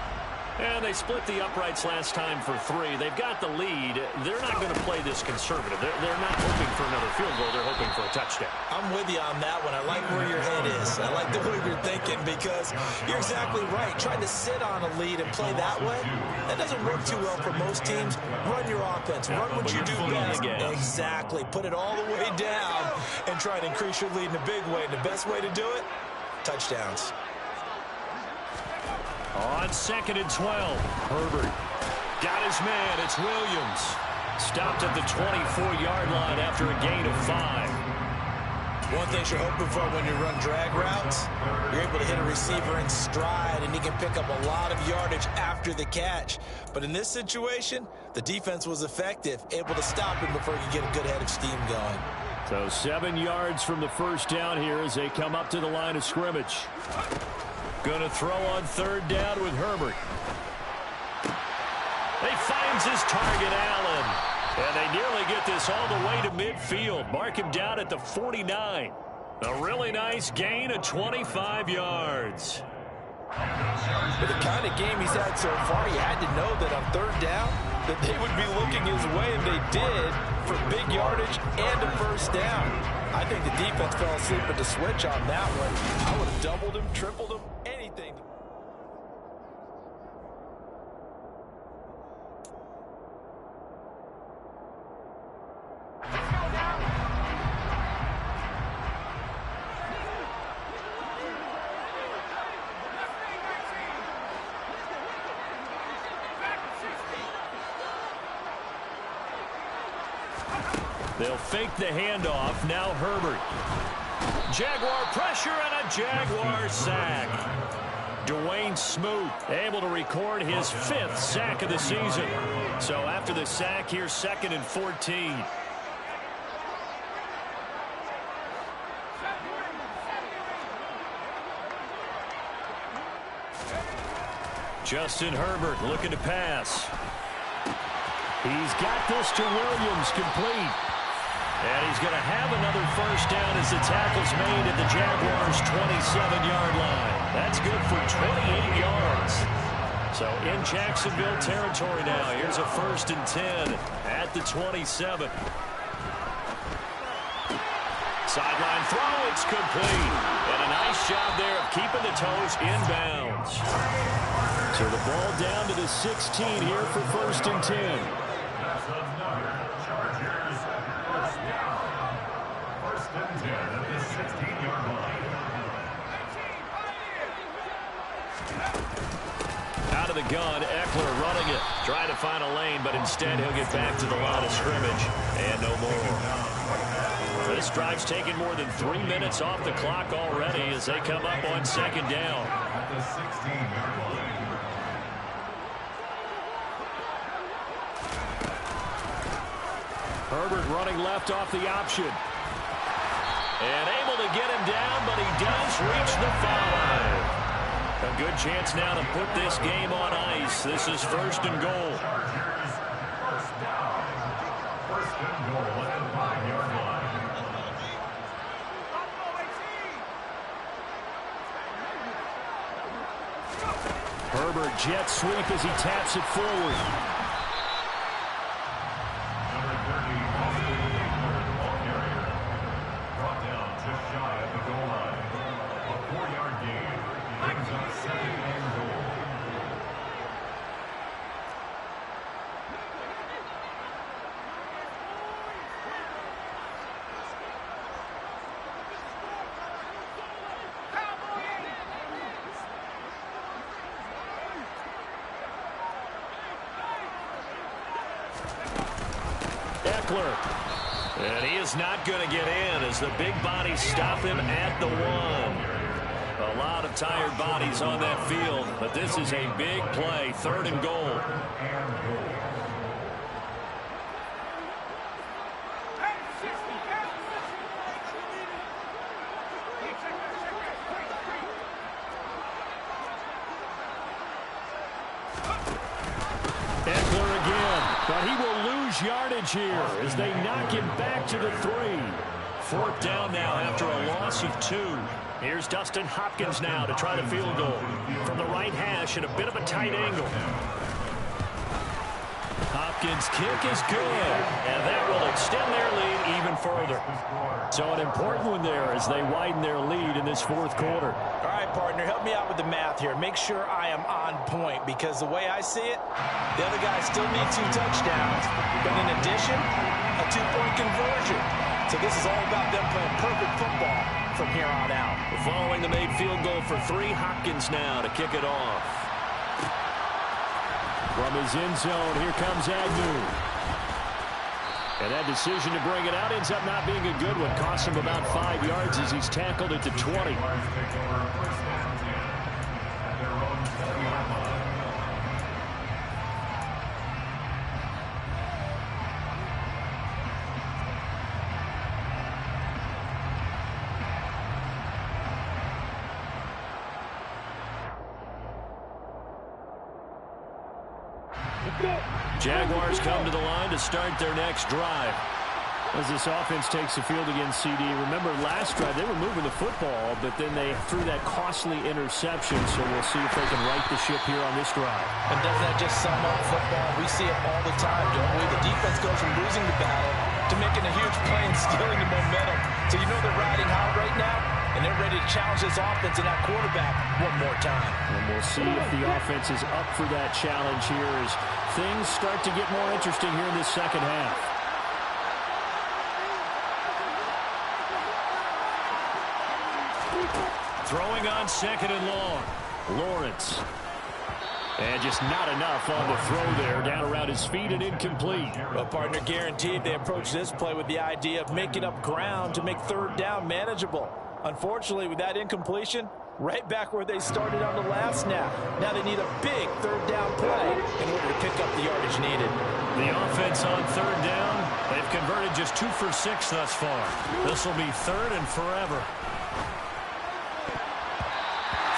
Speaker 4: And they split the uprights last time for 3. They've got the lead. They're not going to play this conservative. They're not hoping for another field goal. They're hoping for a touchdown.
Speaker 2: I'm with you on that one. I like where your head is. I like the way you're thinking because you're exactly right. Trying to sit on a lead and play that way, that doesn't work too well for most teams. Run your offense. Run what you do best. Exactly. Put it all the way down and try to increase your lead in a big way. And the best way to do it, touchdowns.
Speaker 4: On 2nd and 12, Herbert got his man. It's Williams. Stopped at the 24-yard line after a gain of 5.
Speaker 2: One thing you're hoping for when you run drag routes, you're able to hit a receiver in stride, and he can pick up a lot of yardage after the catch. But in this situation, the defense was effective, able to stop him before he could get a good head of steam going.
Speaker 1: So 7 yards from the first down here as they come up to the line of scrimmage.
Speaker 4: Going to throw on 3rd down with Herbert. He finds his target, Allen. And they nearly get this all the way to midfield. Mark him down at the 49. A really nice gain of 25 yards.
Speaker 2: With the kind of game he's had so far, you had to know that on 3rd down that they would be looking his way, and they did, for big yardage and a first down. I think the defense fell asleep at the switch on that one. I would have doubled him, tripled him, anything.
Speaker 4: They'll fake the handoff. Now Herbert. Jaguar pressure and a Jaguar sack. Dwayne Smoot able to record his 5th sack of the season. So after the sack, here's 2nd and 14. Justin Herbert looking to pass.
Speaker 1: He's got this to Williams, complete.
Speaker 4: And he's going to have another first down as the tackle's made at the Jaguars' 27-yard line. That's good for 28 yards. So in Jacksonville territory now. Here's a 1st and 10 at the 27. Sideline throw, it's complete. And a nice job there of keeping the toes inbounds.
Speaker 1: So the ball down to the 16 here for 1st and 10.
Speaker 3: That's another Chargers first down. 1st and 10 at the 16-yard line.
Speaker 4: Out of the gun, Eckler running it. Trying to find a lane, but instead he'll get back to the line of scrimmage. And no more. This drive's taken more than 3 minutes off the clock already as they come up on 2nd down.
Speaker 3: At the 16-yard line.
Speaker 1: Herbert running left off the option.
Speaker 4: And able to get him down, but he does reach the 5. A good chance now to put this game on ice. This is 1st and goal.
Speaker 3: Chargers first down. 1st and goal at the 5-yard line.
Speaker 1: Herbert jet sweep as he taps it forward.
Speaker 3: Number 30, Austin Eckler, the ball carrier. Brought down just shy of the goal line. A 4-yard gain. Brings up 2nd and goal.
Speaker 1: Eckler.
Speaker 4: And he is not going to get in as the big bodies stop him at the 1. A lot of tired bodies on that field, but this is a big play. 3rd and goal.
Speaker 1: Eckler again, but he will lose yardage here as they knock him back to the 3.
Speaker 4: 4th down now after a loss of 2. Here's Dustin Hopkins now to try the field goal from the right hash at a bit of a tight angle. Hopkins' kick is good, and that will extend their lead even further.
Speaker 1: So an important one there as they widen their lead in this 4th quarter.
Speaker 2: All right, partner, help me out with the math here. Make sure I am on point because the way I see it, the other guys still need 2 touchdowns, but in addition, a 2-point conversion. So this is all about them playing perfect football from here on out.
Speaker 4: Following the made field goal for 3, Hopkins now to kick it off.
Speaker 1: From his end zone, here comes Agnew. And that decision to bring it out ends up not being a good one. Costs him about 5 yards as he's tackled at the 20.
Speaker 3: Take over 1st and 10 at their own 20-yard line.
Speaker 4: Jaguars come to the line to start their next drive.
Speaker 1: As this offense takes the field against CD, remember last drive they were moving the football, but then they threw that costly interception, so we'll see if they can right the ship here on this drive.
Speaker 2: And doesn't that just sum up football? We see it all the time, don't we? The defense goes from losing the battle to making a huge play and stealing the momentum. So you know they're riding high right now, and they're ready to challenge this offense and that quarterback one more time.
Speaker 1: And we'll see if the offense is up for that challenge here as things start to get more interesting here in this 2nd half.
Speaker 4: Throwing on 2nd and long.
Speaker 1: Lawrence. And just not enough on the throw there. Down around his feet and incomplete.
Speaker 2: Well, partner, guaranteed they approach this play with the idea of making up ground to make 3rd down manageable. Unfortunately, with that incompletion, right back where they started on the last snap. Now they need a big 3rd down play in order to pick up the yardage needed.
Speaker 4: The offense on 3rd down, they've converted just 2 for 6 thus far. This will be 3rd and forever.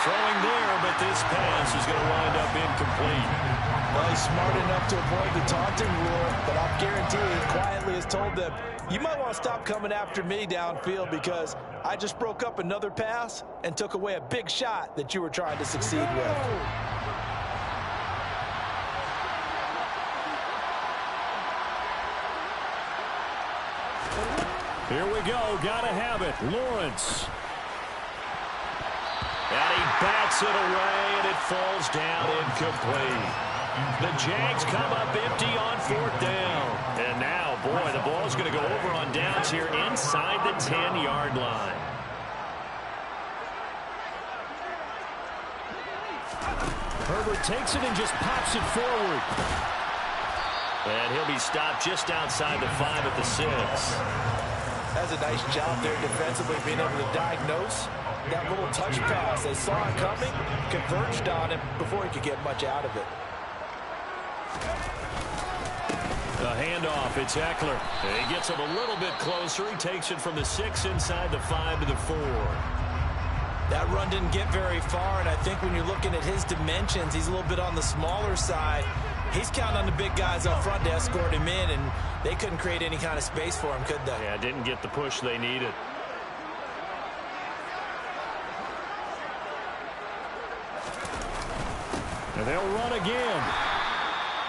Speaker 4: Throwing there, but but this pass is going to wind up incomplete.
Speaker 2: Well, he's smart enough to avoid the taunting rule, but I'll guarantee he quietly has told them, you might want to stop coming after me downfield because I just broke up another pass and took away a big shot that you were trying to succeed with.
Speaker 1: Here we go. Gotta have it. Lawrence.
Speaker 4: And he bats it away, and it falls down incomplete. The Jags come up empty on 4th down. And now, boy, the ball's going to go over on downs here inside the 10-yard line.
Speaker 1: Herbert takes it and just pops it forward.
Speaker 4: And he'll be stopped just outside the 5 at the 6.
Speaker 2: That's a nice job there defensively, being able to diagnose that little touch pass. They saw it coming, converged on him before he could get much out of it.
Speaker 1: The handoff, it's Eckler.
Speaker 4: He gets him a little bit closer. He takes it from the 6 inside the 5 to the 4.
Speaker 2: That run didn't get very far, and I think when you're looking at his dimensions, he's a little bit on the smaller side. He's counting on the big guys up front to escort him in, and they couldn't create any kind of space for him, could they?
Speaker 4: Yeah, didn't get the push they needed.
Speaker 1: And they'll run again.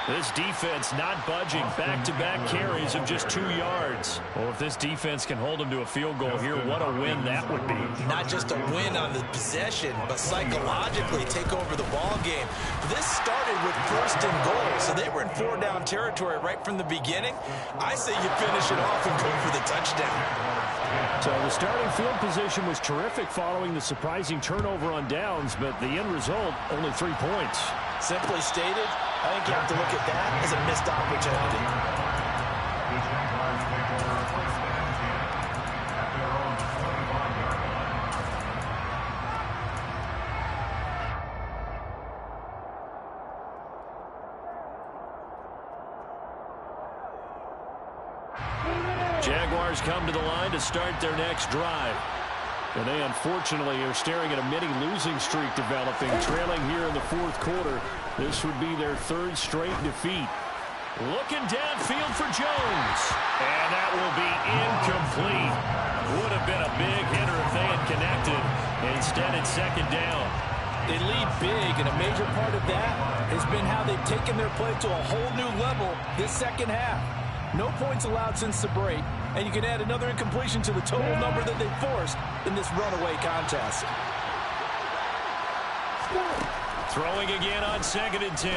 Speaker 4: This defense not budging. Back-to-back carries of just 2 yards.
Speaker 1: Well, if this defense can hold them to a field goal here, what a win that would be.
Speaker 2: Not just a win on the possession, but psychologically take over the ball game. This started with 1st and goal, so they were in 4-down territory right from the beginning. I say you finish it off and go for the touchdown.
Speaker 1: So the starting field position was terrific following the surprising turnover on downs, but the end result, only 3 points.
Speaker 2: Simply stated, I think you have to look at that as a missed opportunity.
Speaker 3: The Jaguars take over 1st and 10 at their own 25-yard line.
Speaker 1: Jaguars come to the line to start their next drive. And they unfortunately are staring at a mini losing streak developing, trailing here in the 4th quarter. This would be their 3rd straight defeat.
Speaker 4: Looking downfield for Jones. And that will be incomplete. Would have been a big hitter if they had connected. Instead, it's 2nd down.
Speaker 2: They lead big, and a major part of that has been how they've taken their play to a whole new level this 2nd half. No points allowed since the break, and you can add another incompletion to the total number that they forced in this runaway contest.
Speaker 4: Throwing again on 2nd and 10.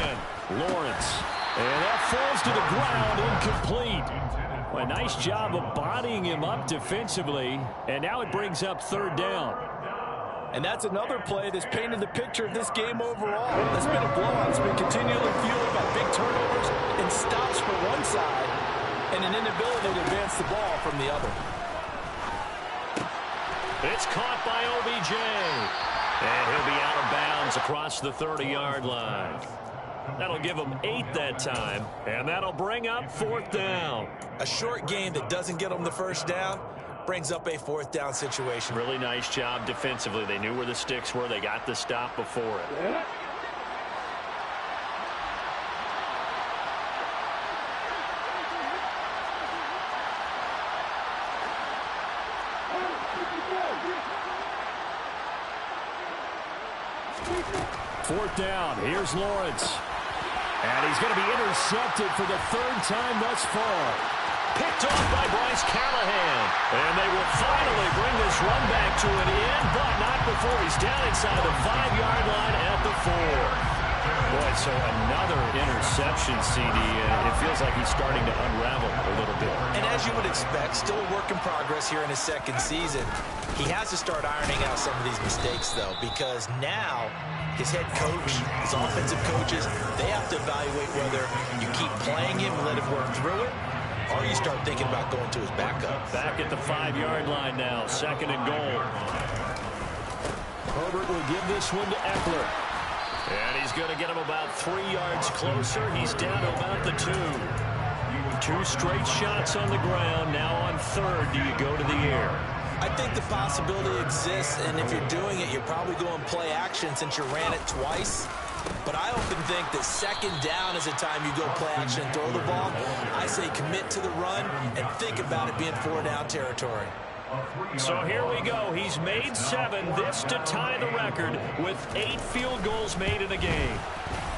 Speaker 1: Lawrence. And that falls to the ground, incomplete. Well, a nice job of bodying him up defensively, and now it brings up 3rd down.
Speaker 2: And that's another play that's painted the picture of this game overall. It's been a blowout. It's been continually fueled by big turnovers and stops for one side and an inability to advance the ball from the other.
Speaker 4: It's caught by OBJ. And he'll be out of bounds across the 30-yard line. That'll give him 8 that time, and that'll bring up 4th down.
Speaker 2: A short game that doesn't get them the 1st down brings up a 4th down situation.
Speaker 4: Really nice job defensively. They knew where the sticks were. They got the stop before it.
Speaker 1: Fourth down. Here's Lawrence. And he's going to be intercepted for the 3rd time thus far.
Speaker 4: Picked off by Bryce Callahan. And they will finally bring this run back to an end, but not before he's down inside the 5-yard line at the 4.
Speaker 1: Boy, so another interception, CD, and it feels like he's starting to unravel a little bit.
Speaker 2: And as you would expect, still a work in progress here in his 2nd season. He has to start ironing out some of these mistakes, though, because now his head coach, his offensive coaches, they have to evaluate whether you keep playing him and let him work through it, or you start thinking about going to his backup.
Speaker 4: Back at the 5-yard line now, 2nd and goal.
Speaker 1: Herbert will give this one to Eckler.
Speaker 4: And he's going to get him about 3 yards closer. He's down to about the 2. 2 straight shots on the ground. Now on 3rd, do you go to the air?
Speaker 2: I think the possibility exists, and if you're doing it, you're probably going play action since you ran it twice. But I often think that second down is a time you go play action and throw the ball. I say commit to the run and think about it being 4-down territory.
Speaker 4: So here we go. He's made 7. This to tie the record with 8 field goals made in a game.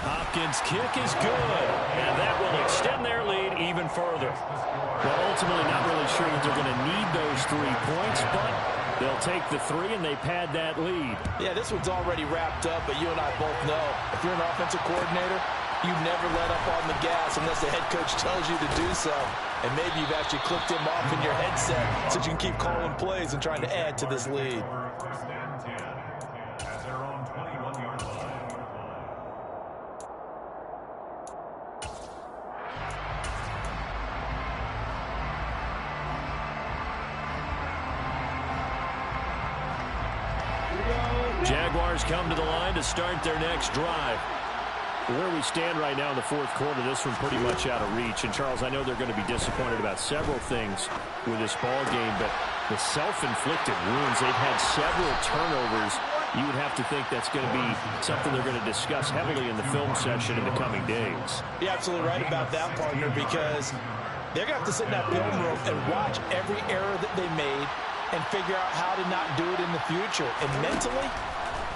Speaker 4: Hopkins' kick is good, and that will extend their lead even further.
Speaker 1: Well, ultimately not really sure that they're going to need those 3 points, but they'll take the 3 and they pad that lead.
Speaker 2: Yeah, this one's already wrapped up, but you and I both know if you're an offensive coordinator, you never let up on the gas unless the head coach tells you to do so. And maybe you've actually clicked him off in your headset so you can keep calling plays and trying to add to this lead.
Speaker 3: First and 10 at their own 21-yard line.
Speaker 1: Jaguars come to the line to start their next drive. Where we stand right now in the fourth quarter, this one pretty much out of reach. And, Charles, I know they're going to be disappointed about several things with this ball game, but the self-inflicted wounds, they've had several turnovers. You would have to think that's going to be something they're going to discuss heavily in the film session in the coming days.
Speaker 2: You're absolutely right about that, partner, because they're going to have to sit in that film room and watch every error that they made and figure out how to not do it in the future. And mentally,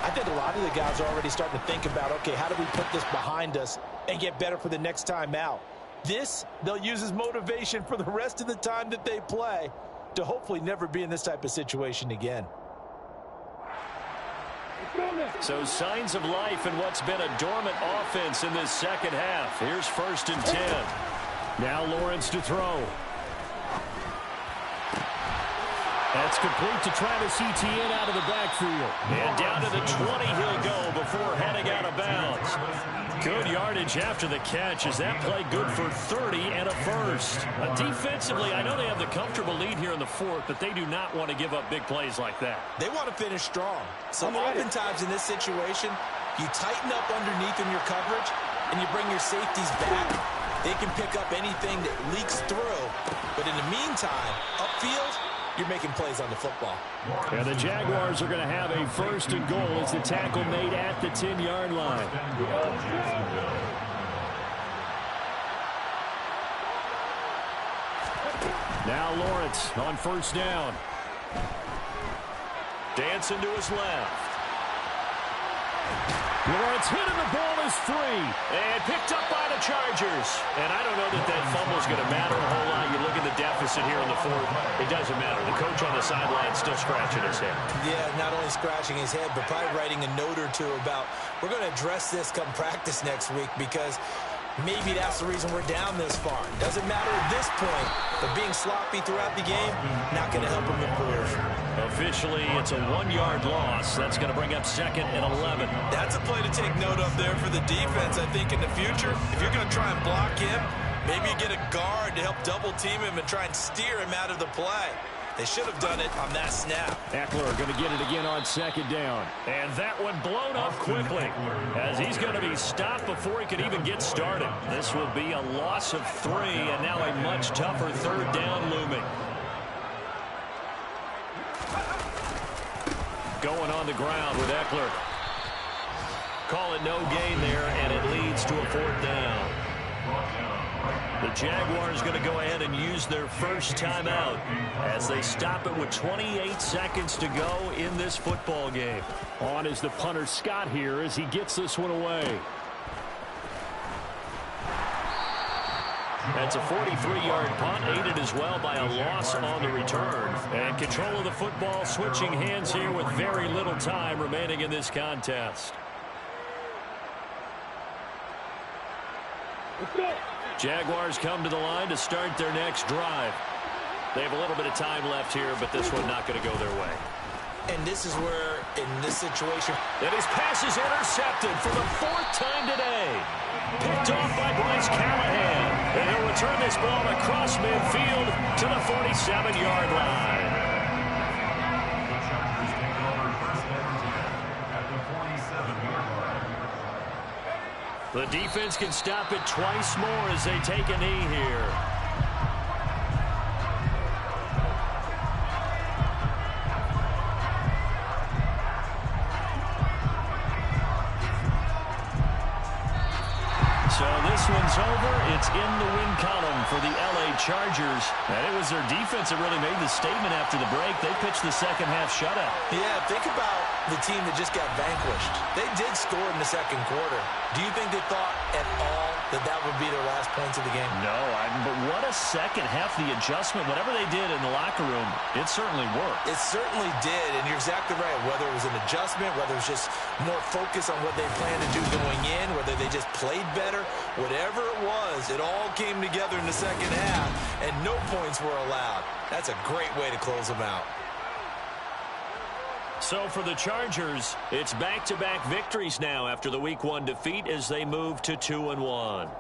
Speaker 2: I think a lot of the guys are already starting to think about, okay, how do we put this behind us and get better for the next time out? This, they'll use as motivation for the rest of the time that they play to hopefully never be in this type of situation again.
Speaker 4: So signs of life in what's been a dormant offense in this second half. Here's 1st and 10.
Speaker 1: Now Lawrence to throw. That's complete to Travis Etienne out of the backfield.
Speaker 4: And down to the 20 he'll go before heading out of bounds. Good yardage after the catch. Is that play good for 30 and a first? Defensively, I know they have the comfortable lead here in the fourth, but they do not want to give up big plays like that.
Speaker 2: They want to finish strong. So oftentimes in this situation, you tighten up underneath in your coverage and you bring your safeties back. They can pick up anything that leaks through. But in the meantime, upfield, you're making plays on the football.
Speaker 1: And the Jaguars are going to have a 1st and goal as the tackle made at the 10-yard line. Now Lawrence on 1st down.
Speaker 4: Dancing to his left.
Speaker 1: Lawrence hit and the ball is free.
Speaker 4: And picked up by the Chargers. And I don't know that that fumble's going to matter a whole lot. You look at the deficit here in the fourth. It doesn't matter. The coach on the sideline still scratching his head.
Speaker 2: Yeah, not only scratching his head, but probably writing a note or two about we're going to address this come practice next week because maybe that's the reason we're down this far. Doesn't matter at this point, but being sloppy throughout the game, not going to help him improve.
Speaker 4: Officially, it's a 1-yard loss. That's going to bring up 2nd and 11.
Speaker 2: That's a play to take note of there for the defense, I think, in the future. If you're going to try and block him, maybe you get a guard to help double team him and try and steer him out of the play. They should have done it on that snap.
Speaker 1: Eckler going to get it again on 2nd down.
Speaker 4: And that one blown up quickly as he's going to be stopped before he could even get started. This will be a loss of 3 and now a much tougher 3rd down looming. Going on the ground with Eckler. Call it no gain there, and it leads to a 4th down. The Jaguars going to go ahead and use their first timeout as they stop it with 28 seconds to go in this football game.
Speaker 1: On is the punter Scott here as he gets this one away.
Speaker 4: That's a 43-yard punt, aided as well by a loss on the return. And control of the football switching hands here with very little time remaining in this contest. Jaguars come to the line to start their next drive. They have a little bit of time left here, but this one not going to go their way.
Speaker 2: And this is where, in this situation...
Speaker 4: And his pass is intercepted for the 4th time today. Picked off by Bryce Callahan. And he'll return this ball across midfield to the 47-yard line.
Speaker 3: The Chargers take over 1st and 10 at the 47-yard line.
Speaker 4: The defense can stop it twice more as they take a knee here. So this one's over. It's in the win column for the L.A. Chargers. And it was their defense that really made the statement after the break. They pitched the second half shutout.
Speaker 2: Yeah, think about the team that just got vanquished. They did score in the second quarter. Do you think they thought at all that that would be their last points of the game?
Speaker 4: No, but what a second half. The adjustment, whatever they did in the locker room, it certainly worked.
Speaker 2: It certainly did, and you're exactly right. Whether it was an adjustment, whether it was just more focus on what they planned to do going in, whether they just played better, whatever it was, it all came together in the second half, and no points were allowed. That's a great way to close them out.
Speaker 4: So for the Chargers, it's back-to-back victories now after the Week 1 defeat as they move to 2-1.